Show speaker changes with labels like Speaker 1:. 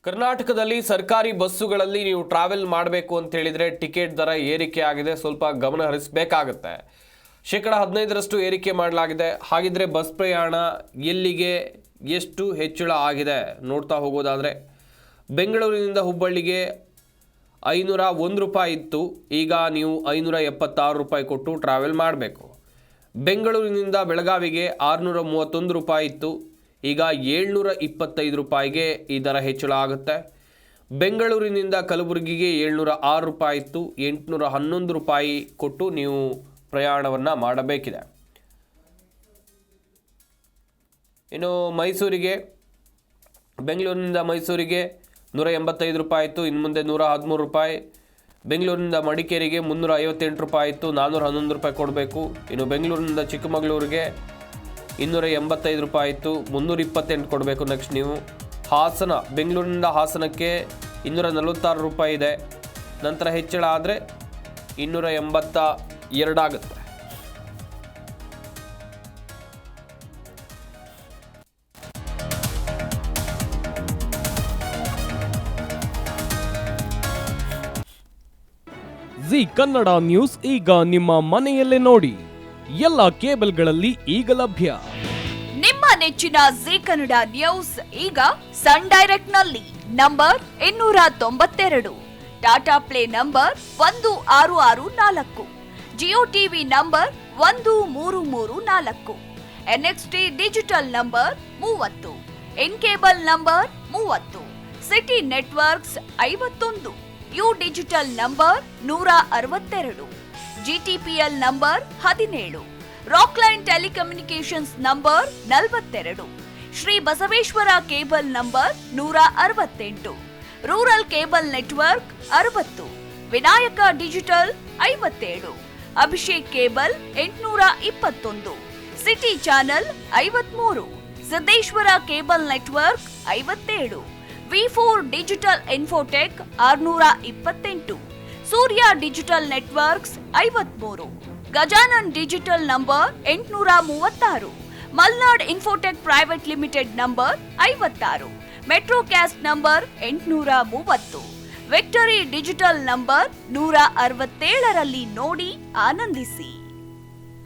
Speaker 1: ಕರ್ನಾಟಕದಲ್ಲಿ ಸರ್ಕಾರಿ ಬಸ್ಸುಗಳಲ್ಲಿ ನೀವು ಟ್ರಾವೆಲ್ ಮಾಡಬೇಕು ಅಂತ ಹೇಳಿದ್ರೆ ಟಿಕೆಟ್ ದರ ಏರಿಕೆ ಆಗಿದೆ. ಸ್ವಲ್ಪ ಗಮನ ಹರಿಸಬೇಕಾಗುತ್ತೆ. 15% ಏರಿಕೆ ಮಾಡಲಾಗಿದೆ. ಹಾಗಿದ್ರೆ ಬಸ್ ಪ್ರಯಾಣ ಎಲ್ಲಿಗೆ ಎಷ್ಟು ಹೆಚ್ಚಳ ಆಗಿದೆ ನೋಡ್ತಾ ಹೋಗೋದಾದರೆ, ಬೆಂಗಳೂರಿನಿಂದ ಹುಬ್ಬಳ್ಳಿಗೆ 501 ರೂಪಾಯಿ ಇತ್ತು. ಈಗ ನೀವು 576 ರೂಪಾಯಿ ಕೊಟ್ಟು ಟ್ರಾವೆಲ್ ಮಾಡಬೇಕು. ಬೆಂಗಳೂರಿನಿಂದ ಬೆಳಗಾವಿಗೆ 631 ರೂಪಾಯಿ ಇತ್ತು. ಈಗ 725 ರೂಪಾಯಿಗೆ ಈ ದರ ಹೆಚ್ಚಳ ಆಗುತ್ತೆ. ಬೆಂಗಳೂರಿನಿಂದ ಕಲಬುರಗಿಗೆ 706 ರೂಪಾಯಿ ಇತ್ತು. 811 ರೂಪಾಯಿ ಕೊಟ್ಟು ನೀವು ಪ್ರಯಾಣವನ್ನು ಮಾಡಬೇಕಿದೆ. ಇನ್ನು ಮೈಸೂರಿಗೆ, ಬೆಂಗಳೂರಿನಿಂದ ಮೈಸೂರಿಗೆ 185 ರೂಪಾಯಿ ಇತ್ತು. ಇನ್ನು ಮುಂದೆ 113 ರೂಪಾಯಿ. ಬೆಂಗಳೂರಿನಿಂದ ಮಡಿಕೇರಿಗೆ 358 ರೂಪಾಯಿ ಇತ್ತು. 411 ರೂಪಾಯಿ ಕೊಡಬೇಕು. ಇನ್ನು ಬೆಂಗಳೂರಿನಿಂದ ಚಿಕ್ಕಮಗಳೂರಿಗೆ 285 ರೂಪಾಯಿ ಇತ್ತು. 328 ಕೊಡಬೇಕು. ನೆಕ್ಸ್ಟ್ ನೀವು ಹಾಸನ, ಬೆಂಗಳೂರಿನಿಂದ ಹಾಸನಕ್ಕೆ 246 ರೂಪಾಯಿ ಇದೆ. ನಂತರ ಹೆಚ್ಚಳ ಆದರೆ 282 ಆಗುತ್ತೆ.
Speaker 2: ಜಿ ಕನ್ನಡ ನ್ಯೂಸ್ ಈಗ ನಿಮ್ಮ ಮನೆಯಲ್ಲೇ ನೋಡಿ. ಎಲ್ಲ ಕೇಬಲ್ಗಳಲ್ಲಿ ಈಗ ಲಭ್ಯ.
Speaker 3: ನಿಮ್ಮ ನೆಚ್ಚಿನ ಜಿ ಕನ್ನಡ ನ್ಯೂಸ್ ಈಗ ಸನ್ ಡೈರೆಕ್ಟ್ ನಲ್ಲಿ number 292, Tata play number 1664, Jio TV number 1334, NXT digital number 30, in cable number 30, city networks 51, U digital number 162, GTPL number 17, Rockline telecommunications number 42, Shri Basaveshwara cable number 168, rural cable network 60, Vinayaka digital 57, Abhishek cable 821, city channel 53, Siddeshwara cable network 57, ವಿ4 digital infotech 628, Surya digital networks 53, Gajanan digital number 836, Malnad infotech private limited number 56, Metrocast number 830, victory digital number 167ರಲ್ಲಿ ನೋಡಿ ಆನಂದಿಸಿ.